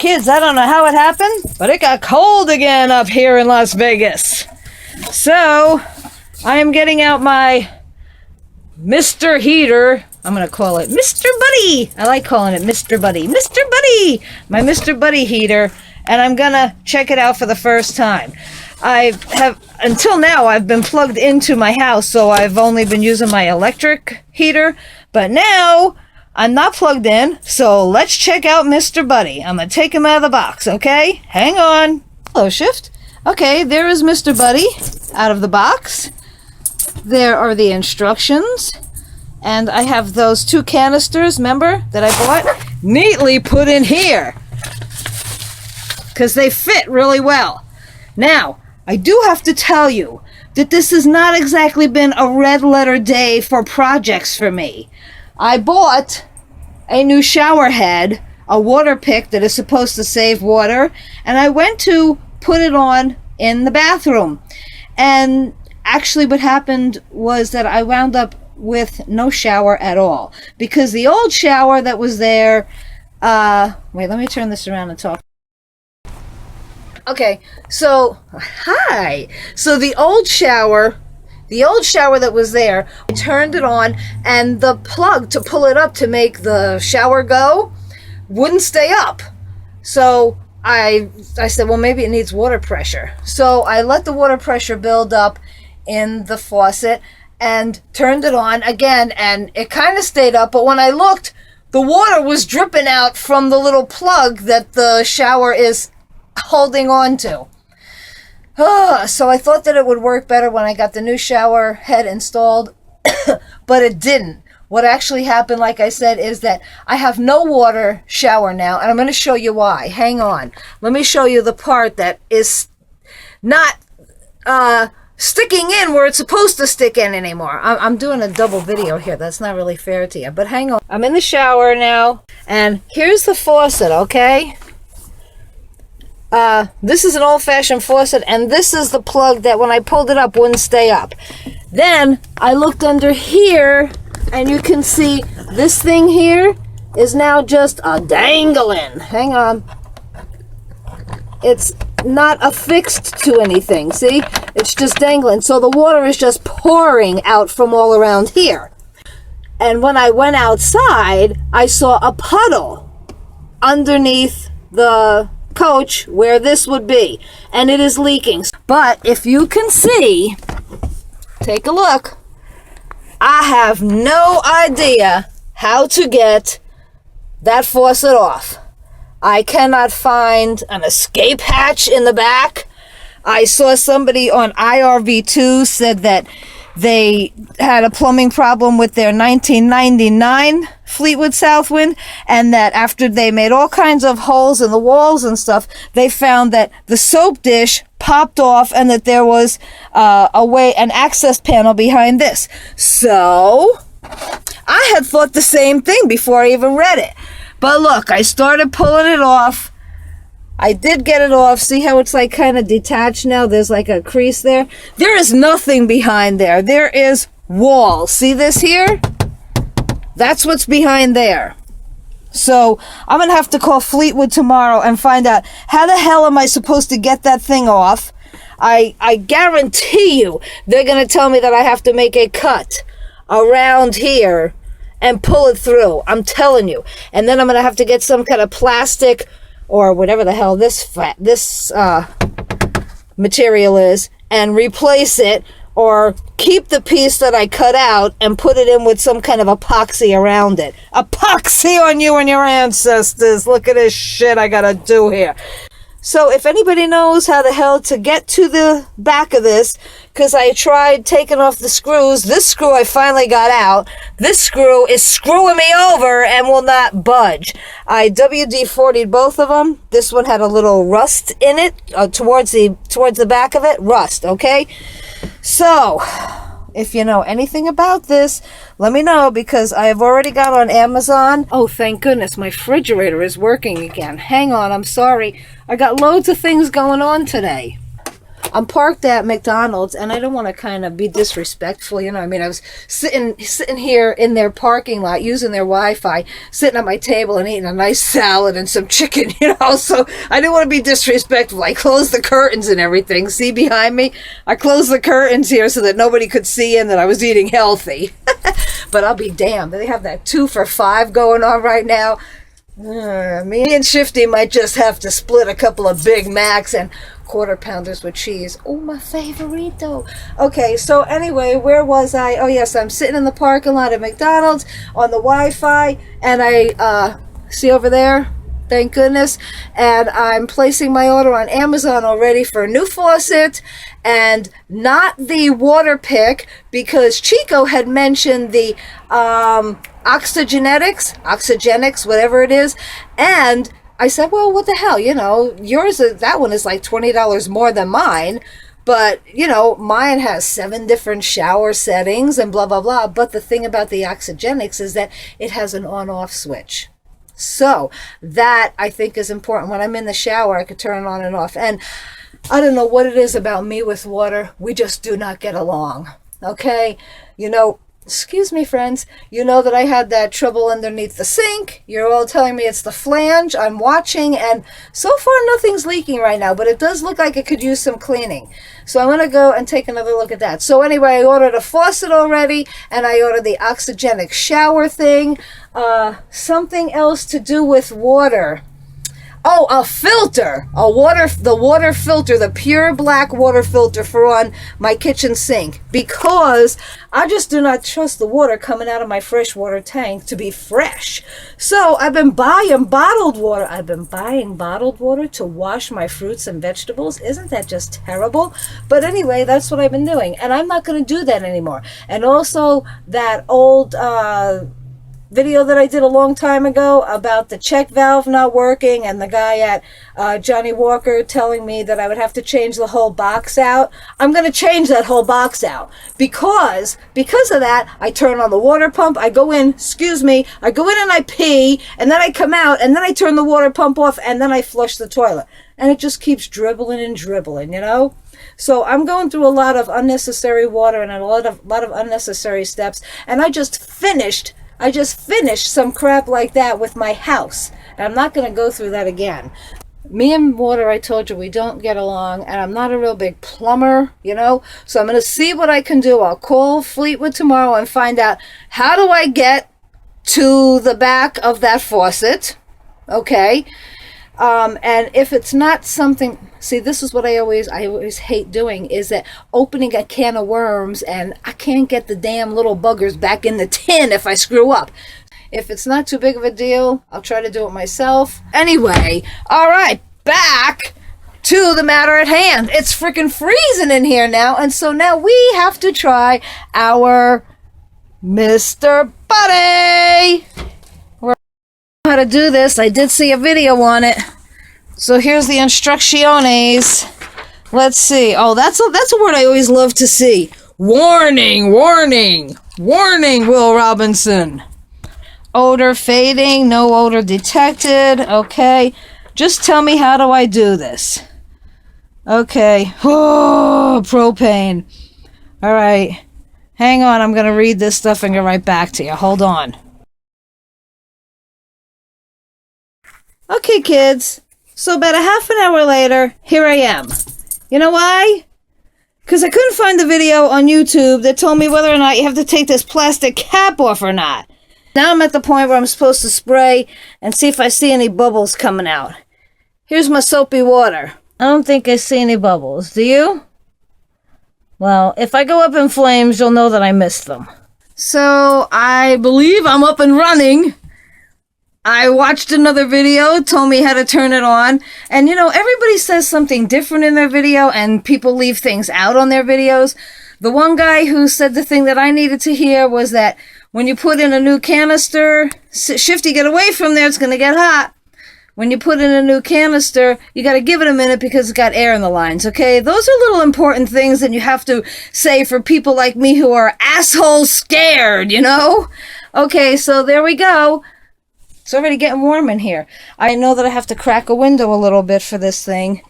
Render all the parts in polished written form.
Kids, I don't know how it happened, but it got cold again up here in Las Vegas. So, I am getting out my Mr. Heater. I'm going to call it Mr. Buddy. I like calling it Mr. Buddy. Mr. Buddy! My Mr. Buddy heater. And I'm going to check it out for the first time. Until now, I've been plugged into my house, so I've only been using my electric heater. But now, I'm not plugged in, so let's check out Mr. Buddy. I'm going to take him out of the box, okay? Hang on. Hello, Shift. Okay, there is Mr. Buddy out of the box. There are the instructions. And I have those 2 canisters, remember, that I bought? Neatly put in here. Because they fit really well. Now, I do have to tell you that this has not exactly been a red letter day for projects for me. I bought a new shower head, a water pick that is supposed to save water, and I went to put it on in the bathroom. And actually what happened was that I wound up with no shower at all. Because the old shower that was there... wait, let me turn this around and talk. Okay, so... Hi! So the old shower that was there, I turned it on, and the plug to pull it up to make the shower go wouldn't stay up. So I said, well, maybe it needs water pressure. So I let the water pressure build up in the faucet and turned it on again, and it kind of stayed up, but when I looked, the water was dripping out from the little plug that the shower is holding on to. So I thought that it would work better when I got the new shower head installed, but it didn't. What actually happened, like I said, is that I have no water shower now, and I'm going to show you why. Hang on. Let me show you the part that is not sticking in where it's supposed to stick in anymore. I'm doing a double video here. That's not really fair to you, but hang on. I'm in the shower now, and here's the faucet, okay? This is an old-fashioned faucet, and this is the plug that when I pulled it up wouldn't stay up. Then I looked under here, and you can see this thing here is now just a dangling. Hang on. It's not affixed to anything, see? It's just dangling. So the water is just pouring out from all around here. And when I went outside, I saw a puddle underneath the coach where this would be, and it is leaking. But if you can see, take a look, I have no idea how to get that faucet off. I cannot find an escape hatch in the back. I saw somebody on IRV2 said that they had a plumbing problem with their 1999 Fleetwood Southwind, and that after they made all kinds of holes in the walls and stuff, they found that the soap dish popped off and that there was an access panel behind this. So I had thought the same thing before I even read it. But look, I started pulling it off. I did get it off. See how it's like kind of detached now? There's like a crease there. There is nothing behind there. There is wall. See this here? That's what's behind there. So I'm going to have to call Fleetwood tomorrow and find out how the hell am I supposed to get that thing off. I guarantee you they're going to tell me that I have to make a cut around here and pull it through. I'm telling you. And then I'm going to have to get some kind of plastic or whatever the hell this material is and replace it, or keep the piece that I cut out and put it in with some kind of epoxy around it. Epoxy on you and your ancestors. Look at this shit I gotta do here. So if anybody knows how the hell to get to the back of this, because I tried taking off the screws. This screw I finally got out. This screw is screwing me over and will not budge. I WD-40'd both of them. This one had a little rust in it, towards the back of it. Rust, okay? So, if you know anything about this, let me know, because I have already got on Amazon. Oh, thank goodness, my refrigerator is working again. Hang on, I'm sorry. I got loads of things going on today. I'm parked at McDonald's, and I don't want to kind of be disrespectful, you know. I mean, I was sitting here in their parking lot using their Wi-Fi, sitting at my table and eating a nice salad and some chicken, you know. So I didn't want to be disrespectful. I closed the curtains and everything. See behind me? I closed the curtains here so that nobody could see in that I was eating healthy. But I'll be damned. They have that 2 for $5 going on right now. Me and Shifty might just have to split a couple of Big Macs and quarter pounders with cheese. Oh, my favorito. Okay, so anyway, where was I? Oh, yes, I'm sitting in the parking lot at McDonald's on the Wi-Fi, and I see over there, thank goodness, and I'm placing my order on Amazon already for a new faucet, and not the water pick, because Chico had mentioned the oxygenics, whatever it is, and I said, well, what the hell, you know, that one is like $20 more than mine, but, you know, mine has 7 different shower settings and blah, blah, blah, but the thing about the oxygenics is that it has an on-off switch. So that, I think, is important. When I'm in the shower, I could turn it on and off, and I don't know what it is about me with water. We just do not get along, okay? You know, excuse me, friends, you know that I had that trouble underneath the sink. You're all telling me it's the flange. I'm watching, and so far nothing's leaking right now, but it does look like it could use some cleaning. So I'm going to go and take another look at that. So anyway, I ordered a faucet already, and I ordered the oxygenic shower thing. Something else to do with water. Oh, a filter, the water filter, the pure black water filter for on my kitchen sink, because I just do not trust the water coming out of my freshwater tank to be fresh. So I've been buying bottled water. I've been buying bottled water to wash my fruits and vegetables. Isn't that just terrible? But anyway, that's what I've been doing, and I'm not going to do that anymore. And also that old video that I did a long time ago about the check valve not working, and the guy at Johnny Walker telling me that I would have to change the whole box out. I'm going to change that whole box out, because of that, I turn on the water pump, I go in and I pee, and then I come out, and then I turn the water pump off, and then I flush the toilet, and it just keeps dribbling and dribbling, you know. So I'm going through a lot of unnecessary water and a lot of unnecessary steps, and I just finished some crap like that with my house. And I'm not going to go through that again. Me and water, I told you, we don't get along, and I'm not a real big plumber, you know. So I'm going to see what I can do. I'll call Fleetwood tomorrow and find out, how do I get to the back of that faucet? Okay. And if it's not something, see, this is what I always hate doing, is that opening a can of worms, and I can't get the damn little buggers back in the tin if I screw up. If it's not too big of a deal, I'll try to do it myself. Anyway, all right, back to the matter at hand. It's freaking freezing in here now, and so now we have to try our Mr. Buddy. How to do this. I did see a video on it, so here's the instrucciones. Let's see. Oh, that's a word I always love to see. Warning, warning, warning, Will Robinson. Odor fading, no odor detected. Okay, just tell me, how do I do this? Okay. Oh, propane. All right, hang on, I'm gonna read this stuff and get right back to you. Hold on. Okay, kids, so about a half an hour later, here I am. You know why? Because I couldn't find the video on YouTube that told me whether or not you have to take this plastic cap off or not. Now I'm at the point where I'm supposed to spray and see if I see any bubbles coming out. Here's my soapy water. I don't think I see any bubbles. Do you? Well, if I go up in flames, you'll know that I missed them. So I believe I'm up and running. I watched another video, told me how to turn it on, and you know, everybody says something different in their video, and people leave things out on their videos. The one guy who said the thing that I needed to hear was that when you put in a new canister, Shifty, get away from there, it's going to get hot. When you put in a new canister, you got to give it a minute because it's got air in the lines, okay? Those are little important things that you have to say for people like me who are asshole scared, you know? Okay, so there we go. It's already getting warm in here. I know that I have to crack a window a little bit for this thing.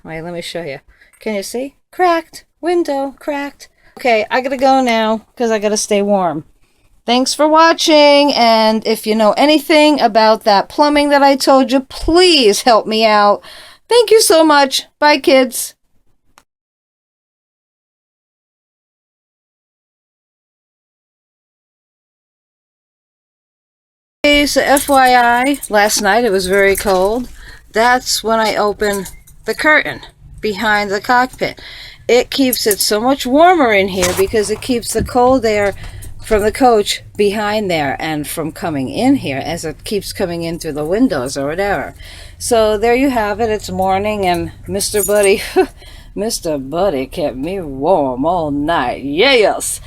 Wait, let me show you. Can you see? cracked. Window cracked. Okay, I gotta go now because I gotta stay warm. Thanks for watching, and if you know anything about that plumbing that I told you, please help me out. Thank you so much. Bye, kids. Okay, so FYI, last night it was very cold. That's when I open the curtain behind the cockpit. It keeps it so much warmer in here because it keeps the cold air from the coach behind there and from coming in here as it keeps coming in through the windows or whatever. So there you have it. It's morning, and Mr. Buddy, Mr. Buddy kept me warm all night. Yes!